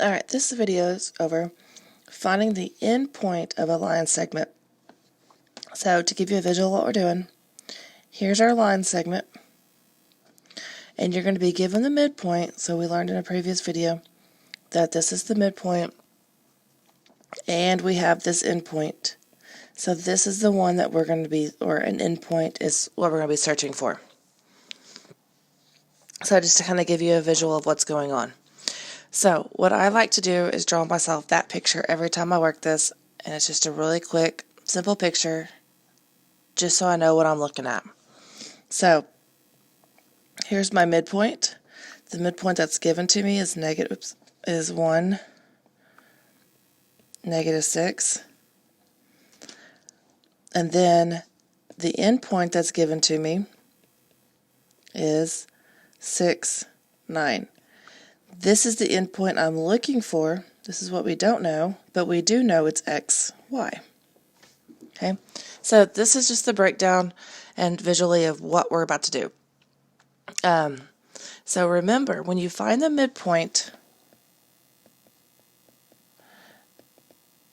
Alright, this video is over finding the end point of a line segment. So to give you a visual of what we're doing, here's our line segment, and you're going to be given the midpoint. So we learned in a previous video that this is the midpoint, and we have this endpoint. So this is the one that we're going to be, or an endpoint is what we're going to be searching for. So just to kind of give you a visual of what's going on. So what I like to do is draw myself that picture every time I work this, and it's just a really quick, simple picture, just so I know what I'm looking at. So here's my midpoint. The midpoint that's given to me is 1, -6. And then the endpoint that's given to me is 6, 9. This is the endpoint I'm looking for. This is what we don't know, but we do know it's x, y. Okay, so this is just the breakdown and visually of what we're about to do. So remember, when you find the midpoint,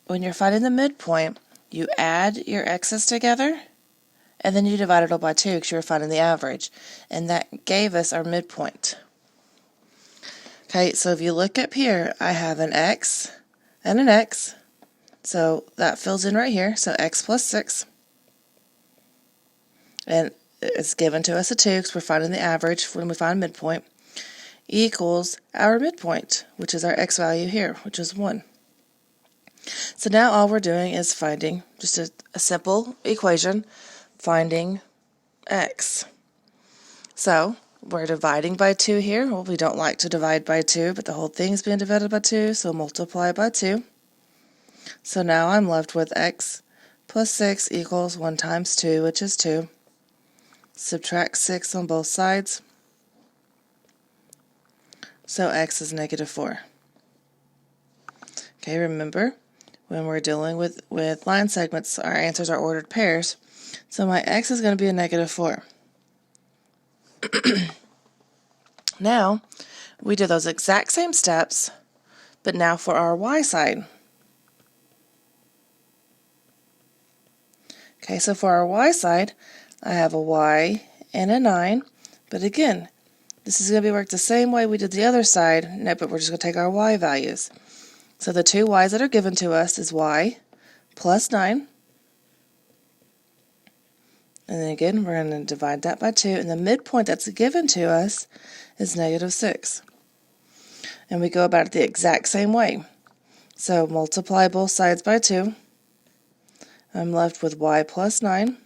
when you're finding the midpoint, you add your x's together, and then you divide it all by 2 because you're finding the average. And that gave us our midpoint. Okay, so if you look up here, I have an x and an x. So that fills in right here. So x plus 6. And it's given to us a 2 because we're finding the average when we find midpoint, equals our midpoint, which is our x value here, which is 1. So now all we're doing is finding just a simple equation, finding x. So we're dividing by 2 here. Well, we don't like to divide by 2, but the whole thing is being divided by 2, so multiply by 2. So now I'm left with x plus 6 equals 1 times 2, which is 2. Subtract 6 on both sides. So x is -4. Okay, remember, when we're dealing with line segments, our answers are ordered pairs. So my x is going to be a -4. Now, we do those exact same steps, but now for our y side. Okay, so for our y side, I have a y and a 9, but again, this is going to be worked the same way we did the other side, no, but we're just going to take our y values. So the two y's that are given to us is y plus 9, and then again, we're going to divide that by 2, and the midpoint that's given to us is -6. And we go about it the exact same way. So multiply both sides by 2. I'm left with y plus 9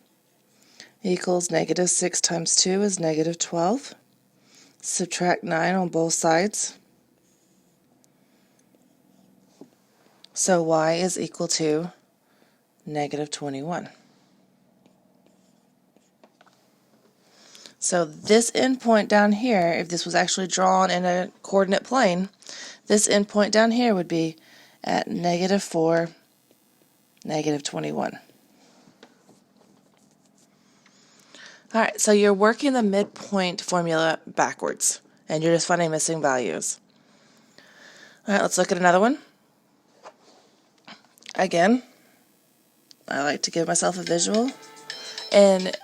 equals -6 times 2 is -12. Subtract 9 on both sides. So y is equal to -21. So this endpoint down here, if this was actually drawn in a coordinate plane, this endpoint down here would be at -4, -21. Alright, so you're working the midpoint formula backwards, and you're just finding missing values. Alright, let's look at another one. Again, I like to give myself a visual, and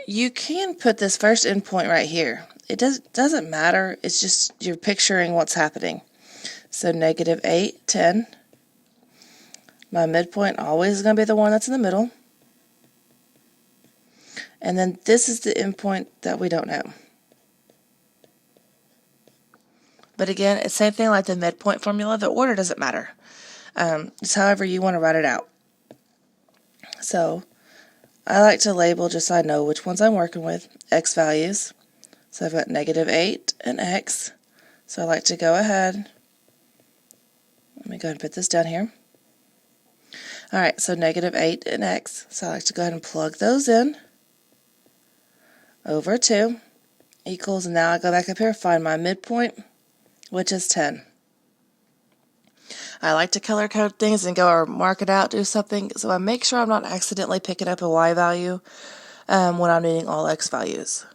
you can put this first endpoint right here. It doesn't matter, it's just you're picturing what's happening. So -8, 10. My midpoint always is going to be the one that's in the middle. And then this is the endpoint that we don't know. But again, it's the same thing like the midpoint formula. The order doesn't matter. It's however you want to write it out. So I like to label just so I know which ones I'm working with, x values. So I've got -8 and x. So I like to go ahead. Let me go ahead and put this down here. Alright, so -8 and x. So I like to go ahead and plug those in. Over 2 equals, and now I go back up here, find my midpoint, which is 10. I like to color code things and go or mark it out, do something, so I make sure I'm not accidentally picking up a y value when I'm needing all x values.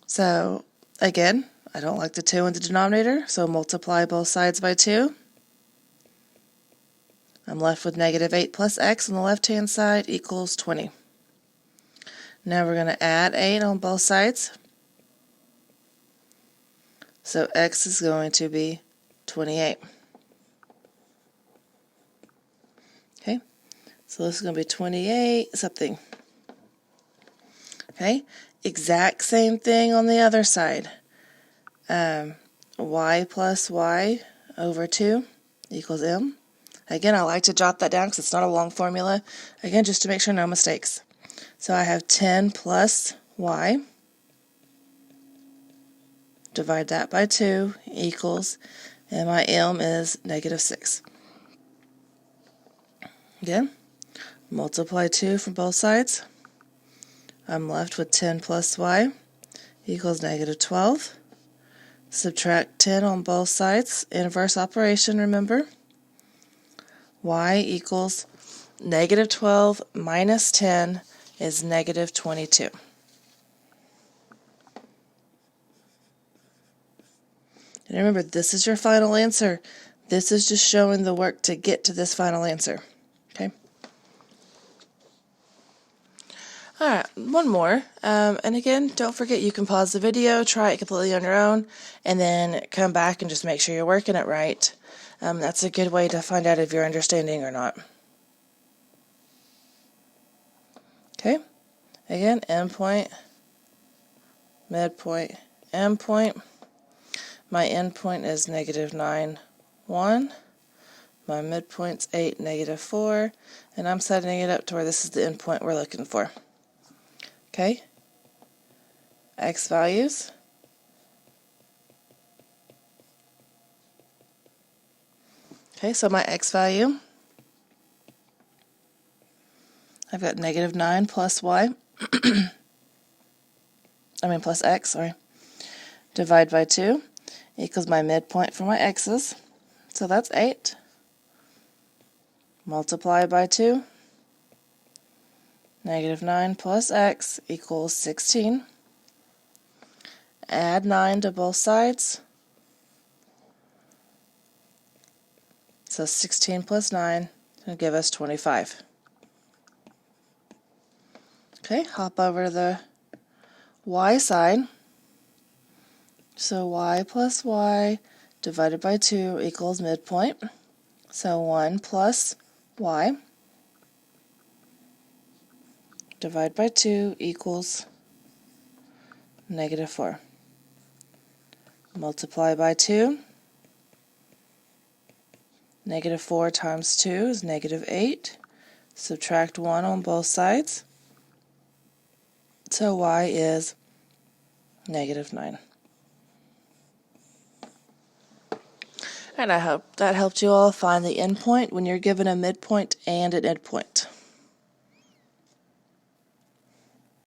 So again, I don't like the 2 in the denominator, so multiply both sides by 2. I'm left with negative 8 plus x on the left-hand side equals 20. Now we're going to add 8 on both sides. So x is going to be 28. Okay, so this is going to be 28 something. Okay, exact same thing on the other side. Y plus y over 2 equals m. Again, I like to jot that down because it's not a long formula. Again, just to make sure no mistakes. So I have 10 plus y. Divide that by 2 equals, and my m is negative 6. Again, multiply 2 from both sides. I'm left with 10 plus y equals negative 12. Subtract 10 on both sides. Inverse operation, remember. Y equals negative 12 minus 10 is negative 22. And remember, this is your final answer. This is just showing the work to get to this final answer. Okay? Alright, one more. And again, don't forget you can pause the video, try it completely on your own, and then come back and just make sure you're working it right. That's a good way to find out if you're understanding or not. Okay? Again, endpoint, midpoint, endpoint. My endpoint is negative 9, 1. My midpoint's 8, negative 4. And I'm setting it up to where this is the endpoint we're looking for. Okay? X values. Okay, so my x value, I've got negative 9 plus y. Plus x, sorry. Divide by 2 equals my midpoint for my x's. So that's 8. Multiply by 2. Negative 9 plus x equals 16. Add 9 to both sides. So 16 plus 9 will give us 25. Okay, hop over to the y side. So y plus y divided by 2 equals midpoint. So 1 plus y divided by 2 equals negative 4. Multiply by 2. Negative 4 times 2 is negative 8. Subtract 1 on both sides. So y is negative 9. And I hope that helped you all find the endpoint when you're given a midpoint and an endpoint.